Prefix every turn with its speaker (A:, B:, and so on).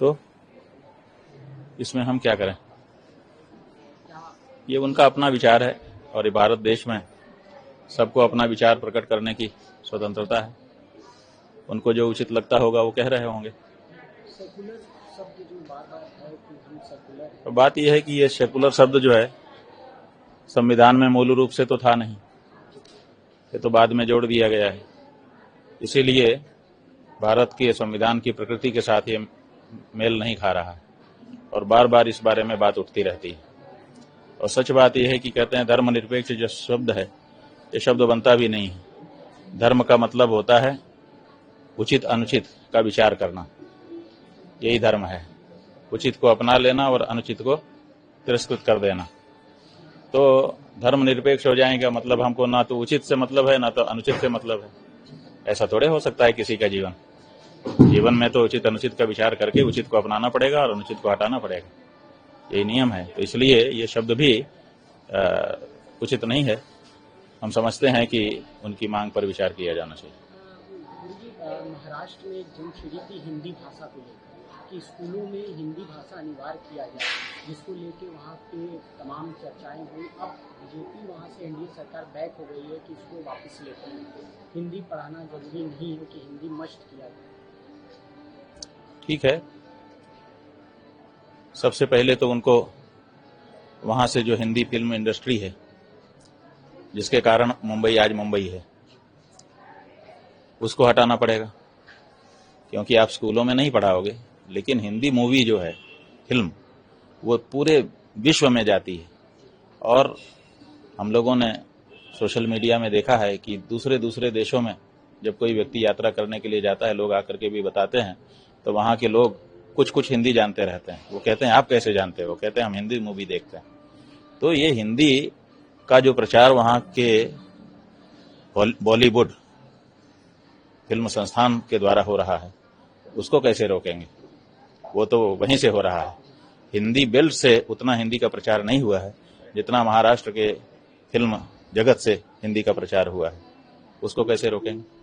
A: तो इसमें हम क्या करें? ये उनका अपना विचार है और ये भारत देश में सबको अपना विचार प्रकट करने की स्वतंत्रता है। उनको जो उचित लगता होगा वो कह रहे होंगे।
B: सेकुलर शब्द जो बार-बार है कि हम सेकुलर हैं।
A: तो बात यह है कि ये सेकुलर शब्द जो है संविधान में मूल रूप से तो था नहीं, ये तो बाद में जोड़ दिया गया है। इसीलिए भारत के संविधान की प्रकृति के साथ ये मेल नहीं खा रहा है और बार बार इस बारे में बात उठती रहती है। और सच बात यह है कि कहते हैं धर्मनिरपेक्ष जो शब्द है ये शब्द बनता भी नहीं है। धर्म का मतलब होता है उचित अनुचित का विचार करना, यही धर्म है। उचित को अपना लेना और अनुचित को तिरस्कृत कर देना। तो धर्मनिरपेक्ष हो जाएगा मतलब हमको ना तो उचित से मतलब है ना तो अनुचित से मतलब है। ऐसा थोड़े हो सकता है किसी का जीवन में तो उचित अनुचित का विचार करके उचित को अपनाना पड़ेगा और अनुचित को हटाना पड़ेगा, यही नियम है। तो इसलिए ये शब्द भी उचित नहीं है। हम समझते हैं कि उनकी मांग पर विचार किया जाना चाहिए।
B: महाराष्ट्र में एक जंग छिड़ी थी हिंदी भाषा को लेकर कि स्कूलों में हिंदी भाषा अनिवार्य किया जाए, जिसको लेके वहाँ पे तमाम चर्चाएं हुई। अब बीजेपी वहाँ से एनडीए सरकार बैक हो गई है कि इसको वापस लेते हैं। हिंदी पढ़ाना जरूरी नहीं है कि हिंदी मस्ट किया जाए।
A: ठीक है, सबसे पहले तो उनको वहां से जो हिंदी फिल्म इंडस्ट्री है जिसके कारण मुंबई आज मुंबई है उसको हटाना पड़ेगा, क्योंकि आप स्कूलों में नहीं पढ़ाओगे लेकिन हिंदी मूवी जो है फिल्म वो पूरे विश्व में जाती है। और हम लोगों ने सोशल मीडिया में देखा है कि दूसरे देशों में जब कोई व्यक्ति यात्रा करने के लिए जाता है लोग आकर के भी बताते हैं तो वहां के लोग कुछ हिंदी जानते रहते हैं। वो कहते हैं आप कैसे जानते हो? वो कहते हैं हम हिंदी मूवी देखते हैं। तो ये हिंदी का जो प्रचार वहां के बॉलीवुड फिल्म संस्थान के द्वारा हो रहा है उसको कैसे रोकेंगे? वो तो वहीं से हो रहा है। हिंदी बेल्ट से उतना हिंदी का प्रचार नहीं हुआ है जितना महाराष्ट्र के फिल्म जगत से हिंदी का प्रचार हुआ है, उसको कैसे रोकेंगे?